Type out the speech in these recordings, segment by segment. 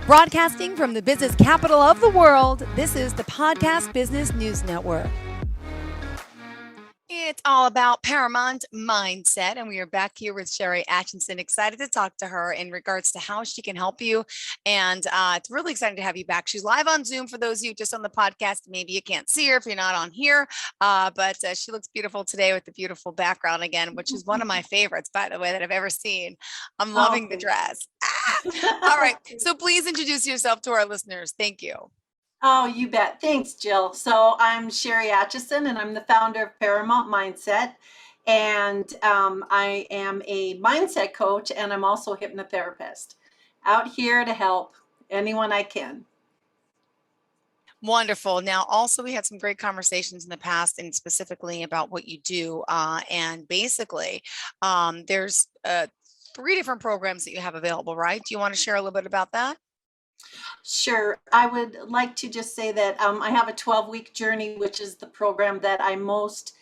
Broadcasting from the business capital of the world, this is the Podcast Business News Network. It's all about Paramount mindset, and we are back here with Sheri Atcheson. Excited to talk to her in regards to how she can help you, and it's really exciting to have you back. She's live on Zoom for those of you just on the podcast. Maybe you can't see her if you're not on here, but she looks beautiful today with the beautiful background again, which is one of my favorites, by the way, that I've ever seen. I'm loving the dress. All right, so please introduce yourself to our listeners. Thank you. Oh, you bet. Thanks, Jill. So I'm Sheri Atcheson, and I'm the founder of Paramount Mindset. And I am a mindset coach, and I'm also a hypnotherapist. Out here to help anyone I can. Wonderful. Now, also, we had some great conversations in the past, and specifically about what you do. And basically, there's 3 different programs that you have available, right? Do you want to share a little bit about that? Sure. I would like to just say that I have a 12-week journey, which is the program that I most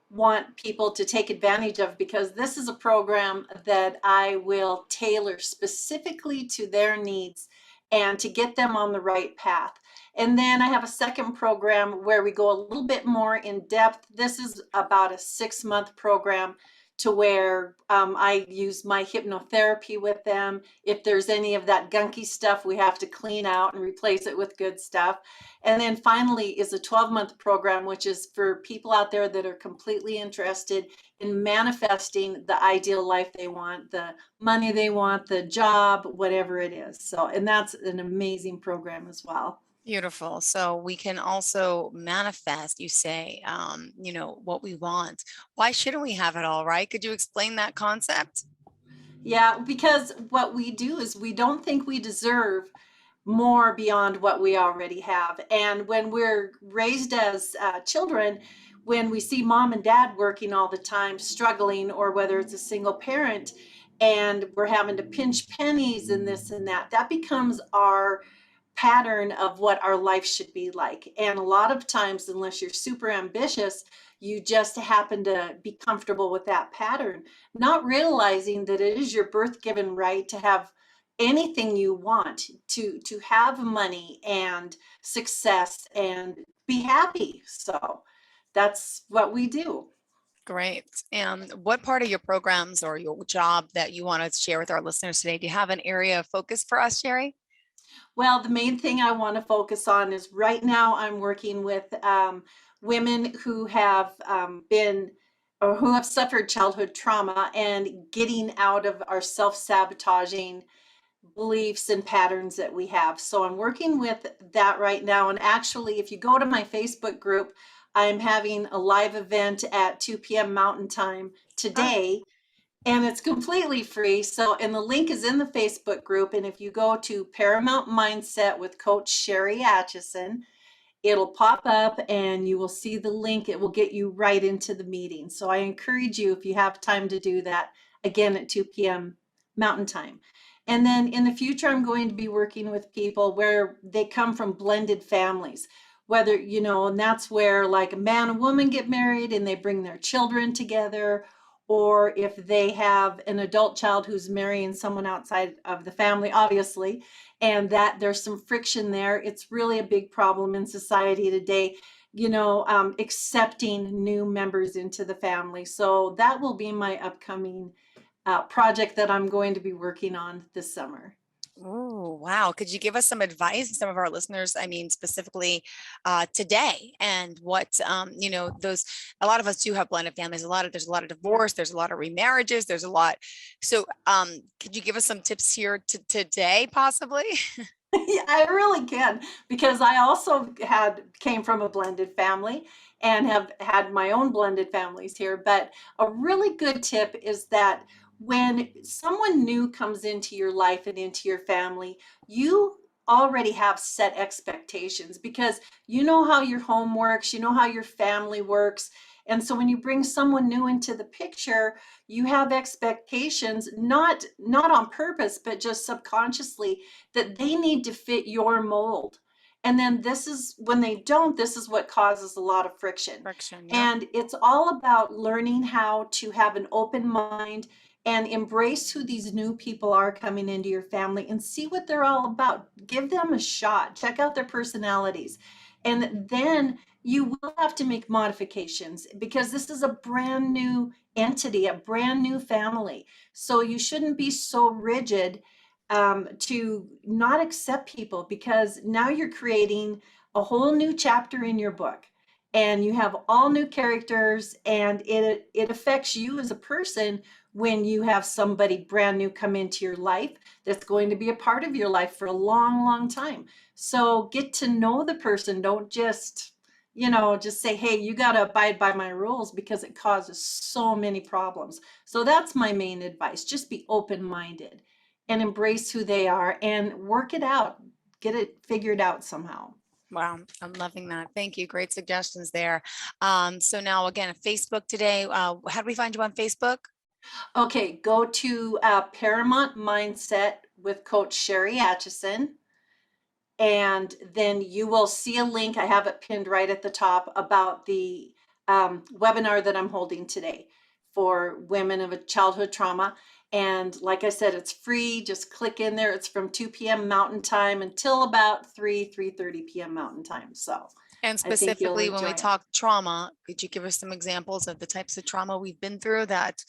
want people to take advantage of, because this is a program that I will tailor specifically to their needs and to get them on the right path. And then I have a second program where we go a little bit more in depth. This is about a 6-month program to where I use my hypnotherapy with them. If there's any of that gunky stuff, we have to clean out and replace it with good stuff. And then finally is a 12-month program, which is for people out there that are completely interested in manifesting the ideal life they want, the money they want, the job, whatever it is. So, and that's an amazing program as well. Beautiful. So we can also manifest, you say, what we want. Why shouldn't we have it all, right? Could you explain that concept? Yeah, because what we do is we don't think we deserve more beyond what we already have. And when we're raised as children, when we see mom and dad working all the time, struggling, or whether it's a single parent, and we're having to pinch pennies and this and that, that becomes our pattern of what our life should be like. And a lot of times, unless you're super ambitious, you just happen to be comfortable with that pattern, not realizing that it is your birth given right to have anything you want, to have money and success and be happy. So that's what we do. Great. And what part of your programs or your job that you want to share with our listeners today? Do you have an area of focus for us, Sheri? Well, the main thing I want to focus on is right now I'm working with women who have been or who have suffered childhood trauma and getting out of our self-sabotaging beliefs and patterns that we have. So I'm working with that right now. And actually, if you go to my Facebook group, I'm having a live event at 2 p.m. Mountain Time today. And it's completely free. So, and the link is in the Facebook group. And if you go to Paramount Mindset with Coach Sheri Atcheson, it'll pop up and you will see the link. It will get you right into the meeting. So I encourage you, if you have time, to do that again at 2 p.m. Mountain Time. And then in the future, I'm going to be working with people where they come from blended families, whether, and that's where like a man and woman get married and they bring their children together, or if they have an adult child who's marrying someone outside of the family, obviously, and that there's some friction there. It's really a big problem in society today, accepting new members into the family. So that will be my upcoming project that I'm going to be working on this summer. Oh, wow. Could you give us some advice to some of our listeners? I mean, specifically today, and what, those, a lot of us do have blended families. There's a lot of divorce. There's a lot of remarriages. There's a lot. So could you give us some tips here today, possibly? Yeah, I really can, because I also came from a blended family and have had my own blended families here. But a really good tip is that when someone new comes into your life and into your family, you already have set expectations, because you know how your home works, you know how your family works. And so when you bring someone new into the picture, you have expectations, not on purpose, but just subconsciously, that they need to fit your mold. And then this is when they don't, this is what causes a lot of friction. Friction. Yep. And it's all about learning how to have an open mind and embrace who these new people are coming into your family and see what they're all about. Give them a shot, check out their personalities. And then you will have to make modifications because this is a brand new entity, a brand new family. So you shouldn't be so rigid to not accept people, because now you're creating a whole new chapter in your book and you have all new characters, and it affects you as a person when you have somebody brand new come into your life that's going to be a part of your life for a long, long time. So get to know the person. Don't just, just say, hey, you got to abide by my rules, because it causes so many problems. So that's my main advice. Just be open-minded and embrace who they are and work it out. Get it figured out somehow. Wow, I'm loving that. Thank you. Great suggestions there. So now again, Facebook today. How do we find you on Facebook? Okay, go to Paramount Mindset with Coach Sheri Atcheson, and then you will see a link. I have it pinned right at the top about the webinar that I'm holding today for women of a childhood trauma. And like I said, it's free. Just click in there. It's from 2 p.m. Mountain Time until about 3:30 p.m. Mountain Time. So And I think you'll specifically, when we enjoy it. talk trauma, could you give us some examples of the types of trauma we've been through that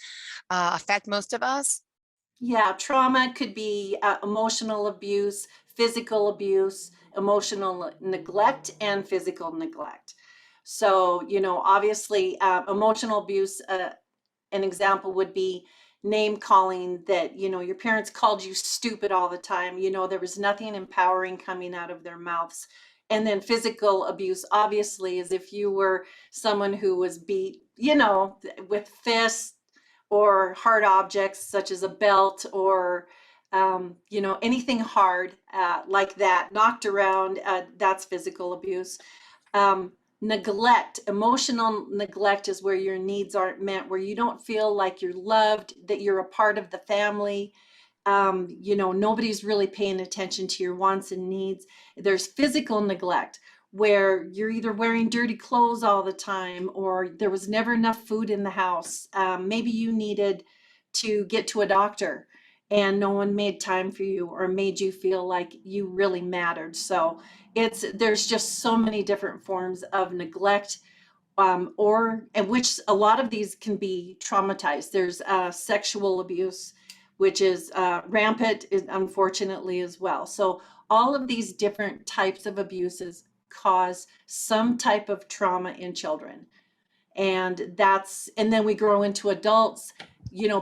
affect most of us? Yeah, trauma could be emotional abuse, physical abuse, emotional neglect, and physical neglect. So, obviously, emotional abuse, an example would be name calling, that, your parents called you stupid all the time. There was nothing empowering coming out of their mouths. And then physical abuse, obviously, is if you were someone who was beat, with fists or hard objects such as a belt, or anything hard like that, knocked around, that's physical abuse. Neglect, emotional neglect, is where your needs aren't met, where you don't feel like you're loved, that you're a part of the family. Nobody's really paying attention to your wants and needs. There's physical neglect, where you're either wearing dirty clothes all the time, or there was never enough food in the house. Maybe you needed to get to a doctor and no one made time for you or made you feel like you really mattered. So there's just so many different forms of neglect, and which a lot of these can be traumatized. There's sexual abuse, which is rampant, unfortunately, as well. So all of these different types of abuses cause some type of trauma in children. And then we grow into adults,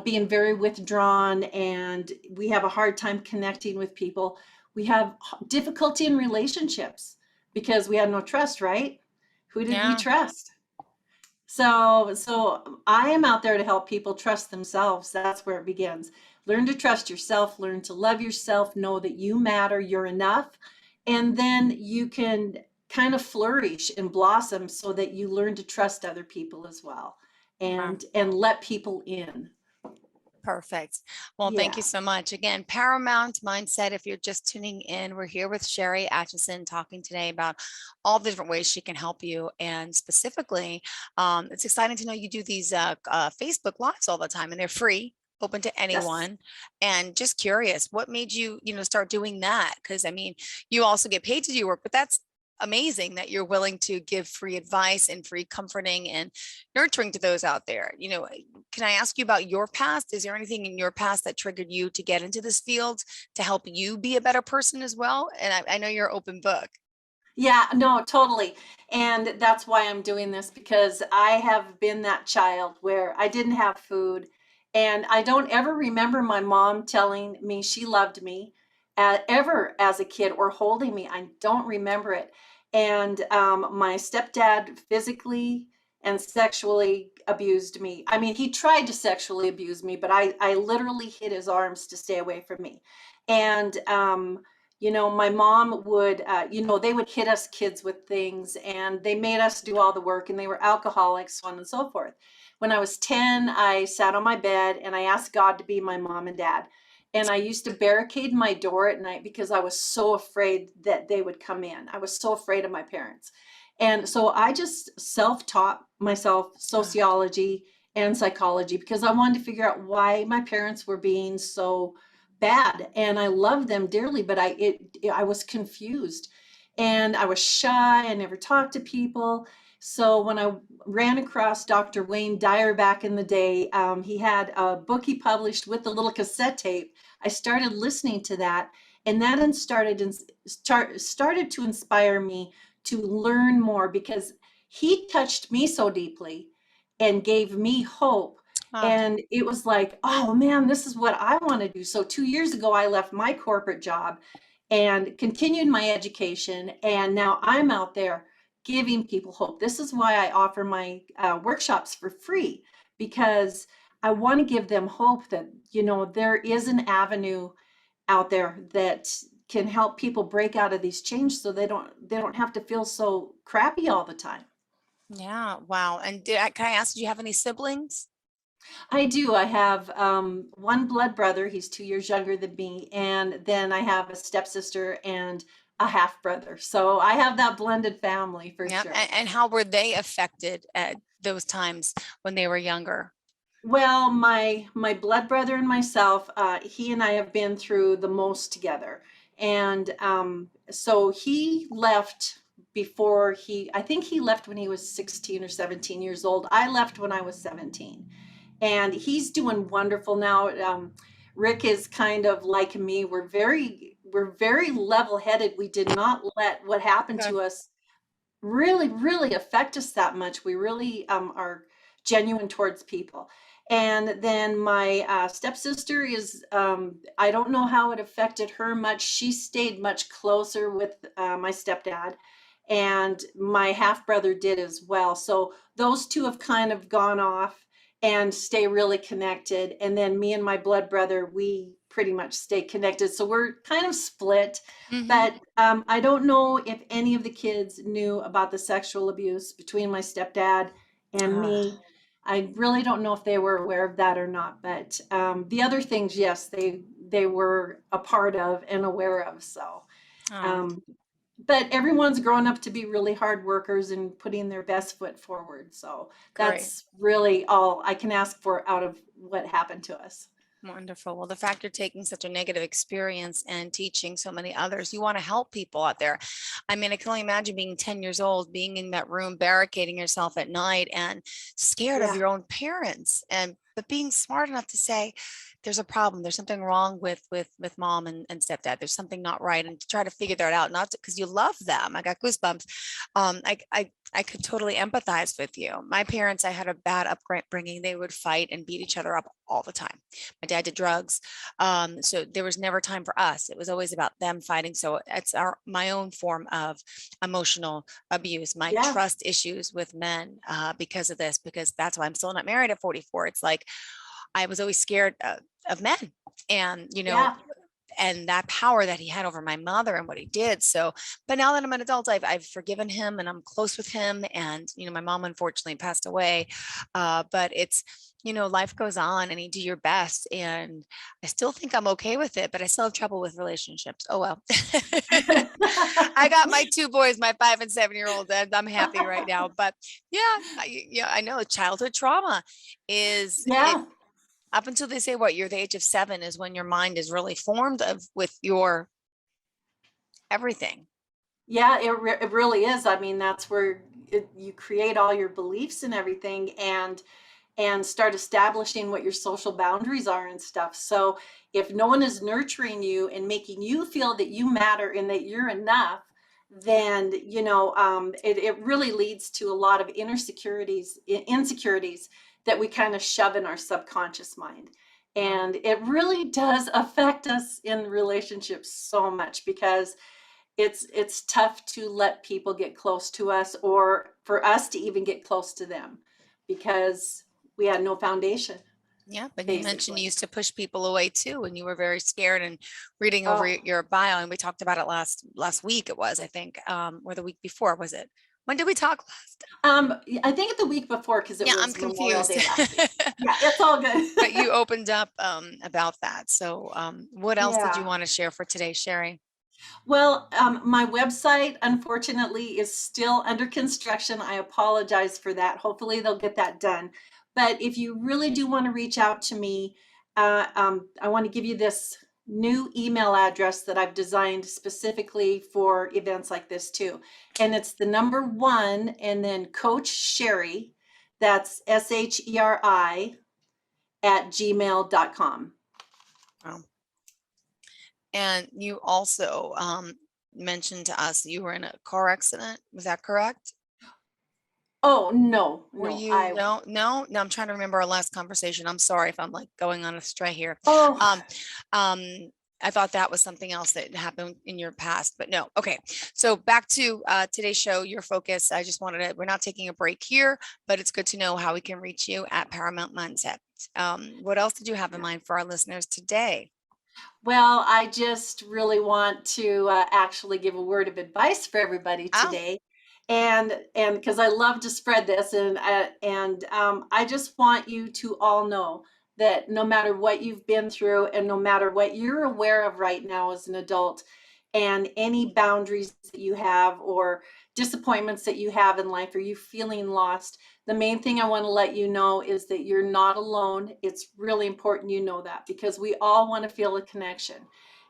being very withdrawn, and we have a hard time connecting with people. We have difficulty in relationships because we had no trust, right? Who did we Yeah. trust? So I am out there to help people trust themselves. That's where it begins. Learn to trust yourself, learn to love yourself, know that you matter, you're enough, and then you can kind of flourish and blossom so that you learn to trust other people as well, Wow. and let people in. Perfect. Well, thank you Yeah. so much. Again, Paramount Mindset. If you're just tuning in, we're here with Sheri Atcheson talking today about all the different ways she can help you. And specifically, it's exciting to know you do these Facebook Lives all the time, and they're free, open to Yes. anyone. And just curious, what made you, start doing that? Because I mean, you also get paid to do your work, but that's amazing that you're willing to give free advice and free comforting and nurturing to those out there. Can I ask you about your past? Is there anything in your past that triggered you to get into this field to help you be a better person as well? And I know you're an open book. Yeah, no, totally. And that's why I'm doing this, because I have been that child where I didn't have food. And I don't ever remember my mom telling me she loved me ever as a kid, or holding me. I don't remember it. And my stepdad physically and sexually abused me. I mean, he tried to sexually abuse me, but I literally hid his arms to stay away from me. And my mom would, they would hit us kids with things, and they made us do all the work, and they were alcoholics, so on and so forth. When I was 10, I sat on my bed and I asked God to be my mom and dad. And I used to barricade my door at night because I was so afraid that they would come in. I was so afraid of my parents. And so I just self-taught myself Ah, sociology and psychology because I wanted to figure out why my parents were being so bad. And I loved them dearly, but I was confused and I was shy. I never talked to people. So when I ran across Dr. Wayne Dyer back in the day, he had a book he published with the little cassette tape. I started listening to that, and that started to inspire me to learn more because he touched me so deeply and gave me hope. ah, And it was like, oh man, this is what I want to do. So 2 years ago, I left my corporate job and continued my education. And now I'm out there giving people hope. This is why I offer my workshops for free, because I want to give them hope that, there is an avenue out there that can help people break out of these chains so they don't have to feel so crappy all the time. yeah. Wow. And can I ask, do you have any siblings? I do. I have one blood brother. He's 2 years younger than me. And then I have a stepsister and a half brother. So I have that blended family for Yeah. sure. And how were they affected at those times when they were younger? Well, my blood brother and myself, he and I have been through the most together. And so he left I think he left when he was 16 or 17 years old. I left when I was 17. And he's doing wonderful now. Rick is kind of like me. We're very level-headed. We did not let what happened Good. to us really, really affect us that much. We really are genuine towards people. And then my stepsister is, I don't know how it affected her much. She stayed much closer with my stepdad, and my half brother did as well. So those two have kind of gone off and stay really connected. And then me and my blood brother, we pretty much stay connected. So we're kind of split. Hmm. But I don't know if any of the kids knew about the sexual abuse between my stepdad and me. I really don't know if they were aware of that or not. But the other things, yes, they were a part of and aware of. So, Oh, um, but everyone's grown up to be really hard workers and putting their best foot forward. So great. that's really all I can ask for out of what happened to us. Wonderful. Well, the fact you're taking such a negative experience and teaching so many others, you want to help people out there. I mean, I can only imagine being 10 years old, being in that room, barricading yourself at night and scared of Yeah, your own parents, and but being smart enough to say, there's a problem, there's something wrong with mom and stepdad. There's something not right, and to try to figure that out, not because you love them. I got goosebumps. I could totally empathize with you. My parents, I had a bad upbringing. They would fight and beat each other up all the time. My dad did drugs. So there was never time for us. It was always about them fighting. So it's my own form of emotional abuse, my yeah, trust issues with men because of this, because that's why I'm still not married at 44. It's like I was always scared of men. And, yeah, and that power that he had over my mother and what he did. So, but now that I'm an adult, I've forgiven him and I'm close with him. And, my mom unfortunately passed away. But it's, life goes on and you do your best. And I still think I'm okay with it, but I still have trouble with relationships. Oh, well. I got my two boys, my 5 and 7 year old, and I'm happy right now. But yeah, I know childhood trauma is it yeah. up until they say what you're the age of 7 is when your mind is really formed of with your everything. Yeah, it really is. I mean, that's where you create all your beliefs and everything, and start establishing what your social boundaries are and stuff. So if no one is nurturing you and making you feel that you matter and that you're enough, then it really leads to a lot of insecurities that we kind of shove in our subconscious mind. Wow. And it really does affect us in relationships so much because it's tough to let people get close to us or for us to even get close to them because we had no foundation, Yeah, but you mentioned you basically. used to push people away too, and you were very scared and reading over Oh, your bio, and we talked about it last week. It was, I think, or the week before, was it? When did we talk last? I think the week before, because it Yeah, I'm was Memorial confused. Day last week. Yeah, it's all good. But you opened up about that. So what else did you Yeah. want to share for today, Sheri? Well, my website, unfortunately, is still under construction. I apologize for that. Hopefully, they'll get that done. But if you really do want to reach out to me, I want to give you this new email address that I've designed specifically for events like this too. And it's the number one and then Coach Sheri, that's SHERI at gmail.com. Wow. And you also mentioned to us you were in a car accident. Was that correct? Oh, no, Were no, you no, I'm trying to remember our last conversation. I'm sorry if I'm like going on a stray here. oh, Um, um, I thought that was something else that happened in your past, but no. Okay. So back to today's show, your focus. I just wanted to, we're not taking a break here, but it's good to know how we can reach you at Paramount Mindset. What else did you have in mind for our listeners today? well, I just really want to actually give a word of advice for everybody Oh, today, and because I love to spread this, I just want you to all know that no matter what you've been through, and no matter what you're aware of right now as an adult, and any boundaries that you have or disappointments that you have in life, or you feeling lost, the main thing I want to let you know is that you're not alone. It's really important you know that, because we all want to feel a connection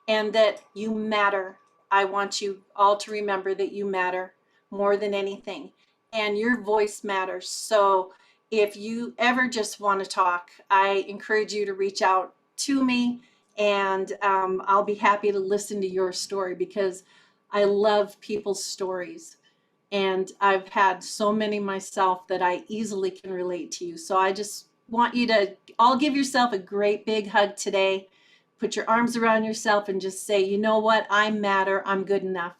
and that you matter. I want you all to remember that you matter more than anything, and your voice matters. So if you ever just want to talk, I encourage you to reach out to me, and I'll be happy to listen to your story, because I love people's stories. And I've had so many myself that I easily can relate to you. So I just want you to all give yourself a great big hug today. Put your arms around yourself and just say, you know what? I matter. I'm good enough.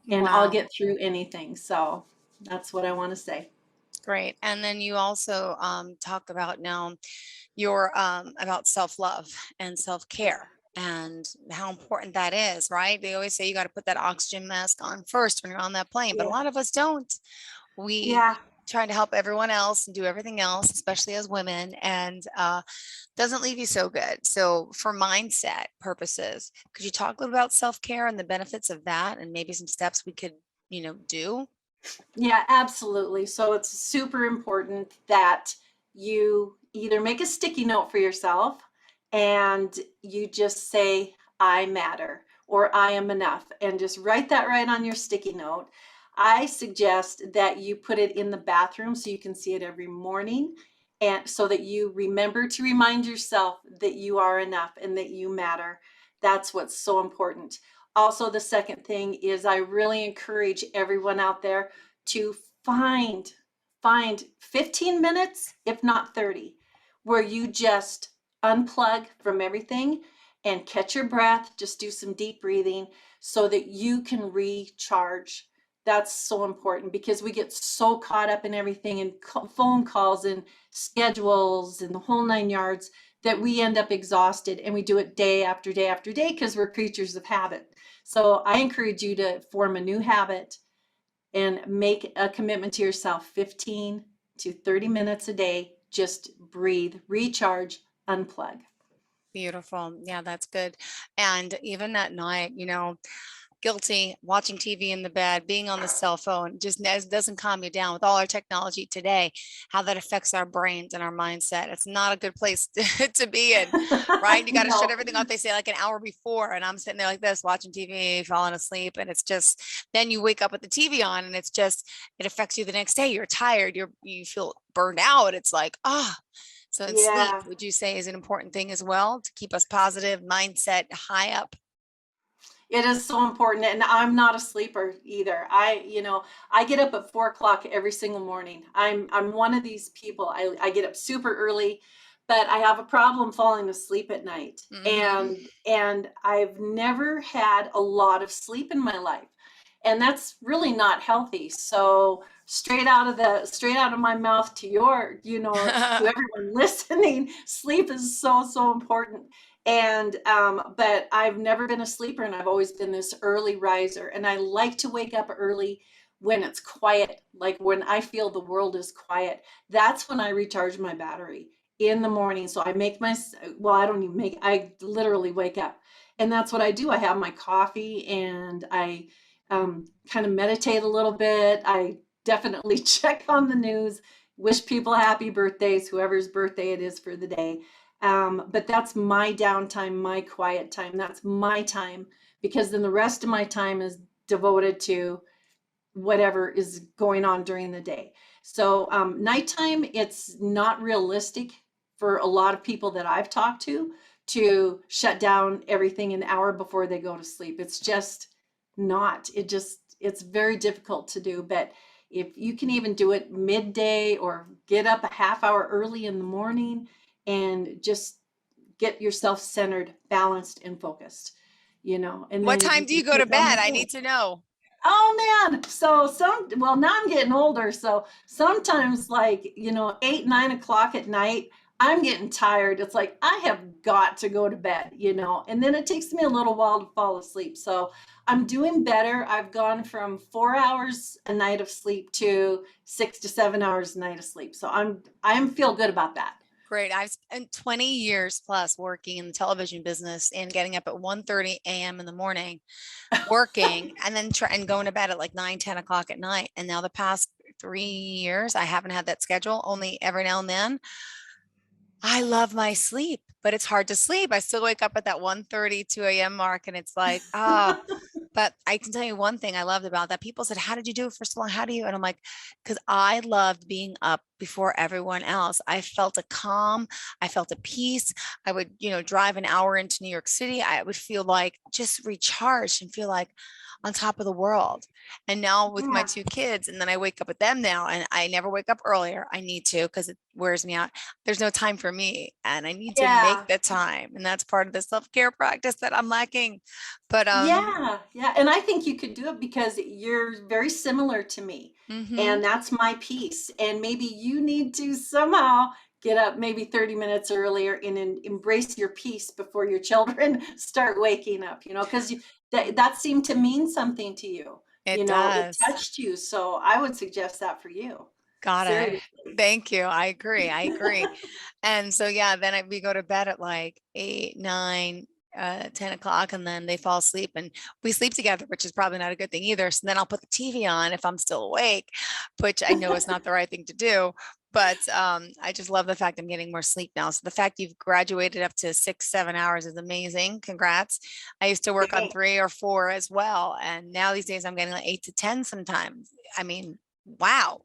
And I'll wow. get through anything. So that's what I want to say. Great. And then you also talk about now your about self-love and Yeah. self-care and how important that is, right? They always say you got to put that oxygen mask on first when you're on that plane, but a Yeah. lot of us don't. We Yeah. try to help everyone else and do everything else, especially as women, and doesn't leave you so good. So for mindset purposes, could you talk a little about self-care and the benefits of that and maybe some steps we could, do? Yeah, absolutely. So it's super important that you either make a sticky note for yourself and you just say, I matter, or I am enough, and just write that right on your sticky note. I suggest that you put it in the bathroom so you can see it every morning, and so that you remember to remind yourself that you are enough and that you matter. That's what's so important. Also, the second thing is I really encourage everyone out there to find find 15 minutes, if not 30, where you just unplug from everything and catch your breath, just do some deep breathing so that you can recharge. That's so important, because we get so caught up in everything, and phone calls and schedules and the whole nine yards, that we end up exhausted, and we do it day after day after day because we're creatures of habit. So I encourage you to form a new habit and make a commitment to yourself, 15 to 30 minutes a day. Just breathe, recharge, unplug. Beautiful. Yeah, that's good. And even at night, guilty watching TV in the bed, being on the cell phone just doesn't calm you down with all our technology today, how that affects our brains and our mindset. It's not a good place to be in, right? You got to shut No. everything off. They say like an hour before, and I'm sitting there like this, watching TV, falling asleep. And it's just, then you wake up with the TV on and it's just, it affects you the next day. You're tired. You feel burned out. It's like, so in sleep, Yeah, would you say is an important thing as well to keep us positive, mindset high up? it is so important. And I'm not a sleeper either. I get up at 4 o'clock every single morning. I'm one of these people. I get up super early, but I have a problem falling asleep at night. Hmm. And I've never had a lot of sleep in my life. And that's really not healthy. So straight out of my mouth to to everyone listening, sleep is so, so important. But I've never been a sleeper, and I've always been this early riser, and I like to wake up early when it's quiet, like when I feel the world is quiet, that's when I recharge my battery in the morning. So I make well, I don't even make, I literally wake up and that's what I do. I have my coffee and I kind of meditate a little bit. I definitely check on the news, wish people happy birthdays, whoever's birthday it is for the day. But that's my downtime, my quiet time. That's my time because then the rest of my time is devoted to whatever is going on during the day. So nighttime, it's not realistic for a lot of people that I've talked to shut down everything an hour before they go to sleep. It's just not. It's very difficult to do. But if you can even do it midday or get up a half hour early in the morning and just get yourself centered, balanced, and focused, and What then time you do you can go to take on bed? the I day. need to know. Oh man. So well, now I'm getting older. So sometimes like, 8, 9 o'clock at night, I'm getting tired. It's like, I have got to go to bed, and then it takes me a little while to fall asleep. So I'm doing better. I've gone from 4 hours a night of sleep to 6 to 7 hours a night of sleep. So I'm feel good about that. Great. I've spent 20 years plus working in the television business and getting up at 1:30 a.m. in the morning, working, and then and going to bed at like 9, 10 o'clock at night. And now the past 3 years, I haven't had that schedule, only every now and then. I love my sleep, but it's hard to sleep. I still wake up at that 1:30, 2 a.m. mark, and it's like, ah, but I can tell you one thing I loved about that. People said, "How did you do it for so long? How do you?" And I'm like, because I loved being up before everyone else. I felt a calm. I felt a peace. I would, drive an hour into New York City. I would feel like just recharged and feel like on top of the world. And now with my Yeah. two kids, and then I wake up with them now, and I never wake up earlier. I need to because it wears me out. There's no time for me, and I need to make Yeah. the time. And that's part of the self-care practice that I'm lacking. But Yeah, yeah. And I think you could do it because you're very similar to me. mhm. And that's my piece. And maybe you need to somehow get up maybe 30 minutes earlier and embrace your peace before your children start waking up, because that seemed to mean something to you. It It does. touched you. So I would suggest that for you. Got it. Seriously. Thank you. I agree. I agree. And so, yeah, then we go to bed at like 8, 9, 10 o'clock, and then they fall asleep and we sleep together, which is probably not a good thing either. So then I'll put the TV on if I'm still awake, which I know is not the right thing to do. But I just love the fact I'm getting more sleep now. So the fact you've graduated up to 6, 7 hours is amazing. Congrats. I used to work on 3 or 4 as well. And now these days I'm getting like 8 to 10 sometimes. I mean, wow.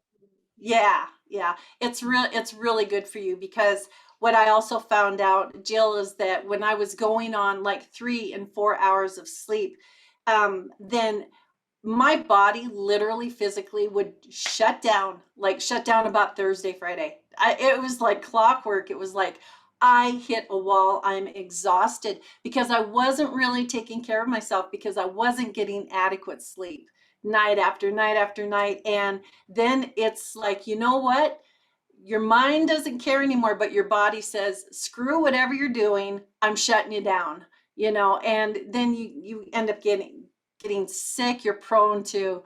Yeah, yeah. It's really good for you because what I also found out, Jill, is that when I was going on like 3 and 4 hours of sleep, then my body literally physically would shut down about Thursday, Friday. It was like clockwork. It was like I hit a wall. I'm exhausted because I wasn't really taking care of myself because I wasn't getting adequate sleep night after night after night. And then it's like, you know what? Your mind doesn't care anymore, but your body says, screw whatever you're doing, I'm shutting you down, and then you end up getting sick. You're prone to,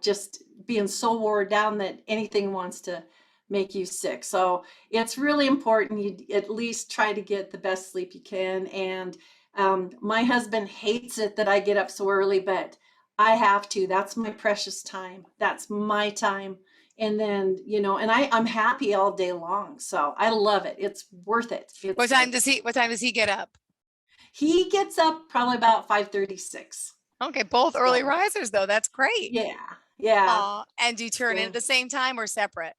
just being so wore down that anything wants to make you sick. So it's really important you at least try to get the best sleep you can. And my husband hates it that I get up so early, but I have to. That's my precious time. That's my time. And then, and I'm happy all day long. So I love it. It's worth it. What It's time worth does it. he get up? He gets up probably about 5:36. Okay, both early So risers though. That's great. yeah, yeah. And do you turn in at So the same time or separate?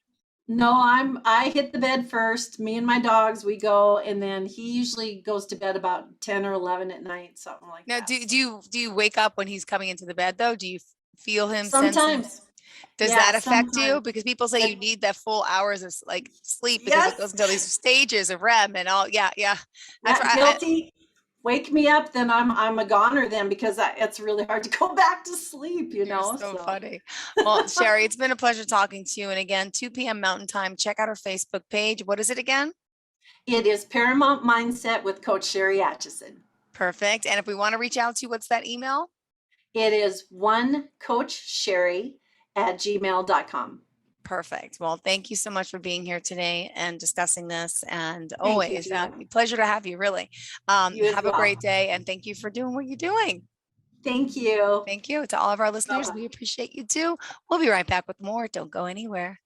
no, I hit the bed first. Me and my dogs, we go, and then he usually goes to bed about 10 or 11 at night, something like Now, that. do you wake up when he's coming into the bed though? Do you feel him, sense him? Sometimes, Does yeah, that affect sometimes. you? Because people say you It, need that full hours of like sleep because it goes yes, into these stages of REM and all. Yeah, yeah. I've yeah, guilty. Wake me up, then I'm a goner then because it's really hard to go back to sleep, You're so so. funny. Well, Sheri, it's been a pleasure talking to you. And again, 2 p.m. Mountain Time. Check out our Facebook page. What is it again? It is Paramount Mindset with Coach Sheri Atcheson. Perfect. And if we want to reach out to you, what's that email? It is one Coach Sheri gmail.com. Perfect. Well, thank you so much for being here today and discussing this. And Thank you, always Jen. a pleasure to have you, really. You as Have a well. great day. And thank you for doing what you're doing. Thank you. Thank you to all of our listeners. Bye-bye. We appreciate you too. We'll be right back with more. Don't go anywhere.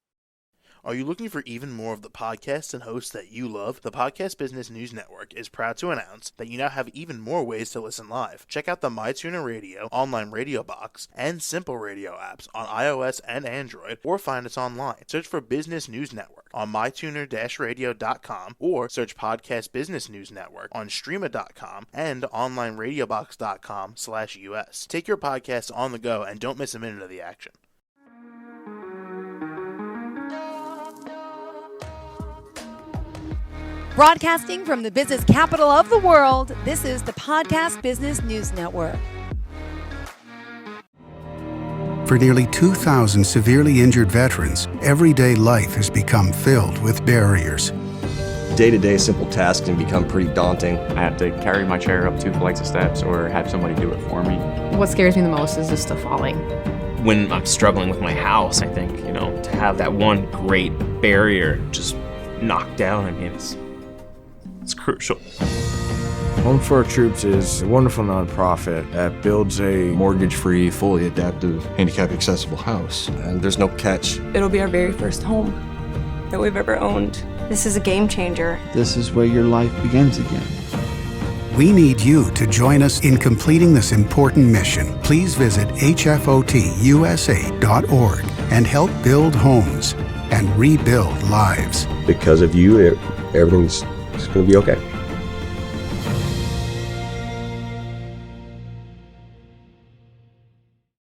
Are you looking for even more of the podcasts and hosts that you love? The Podcast Business News Network is proud to announce that you now have even more ways to listen live. Check out the MyTuner Radio, online radio box, and Simple Radio apps on iOS and Android, or find us online. Search for Business News Network on mytuner-radio.com, or search Podcast Business News Network on streama.com and onlineradiobox.com/US. Take your podcast on the go and don't miss a minute of the action. Broadcasting from the business capital of the world, this is the Podcast Business News Network. For nearly 2,000 severely injured veterans, everyday life has become filled with barriers. Day-to-day simple tasks can become pretty daunting. I have to carry my chair up 2 flights of steps or have somebody do it for me. What scares me the most is just the falling. When I'm struggling with my house, I think, to have that one great barrier just knocked down, it's crucial. Home for Our Troops is a wonderful nonprofit that builds a mortgage-free, fully adaptive, handicap-accessible house. And there's no catch. It'll be our very first home that we've ever owned. This is a game changer. This is where your life begins again. We need you to join us in completing this important mission. Please visit hfotusa.org and help build homes and rebuild lives. Because of you, everything's going to be okay.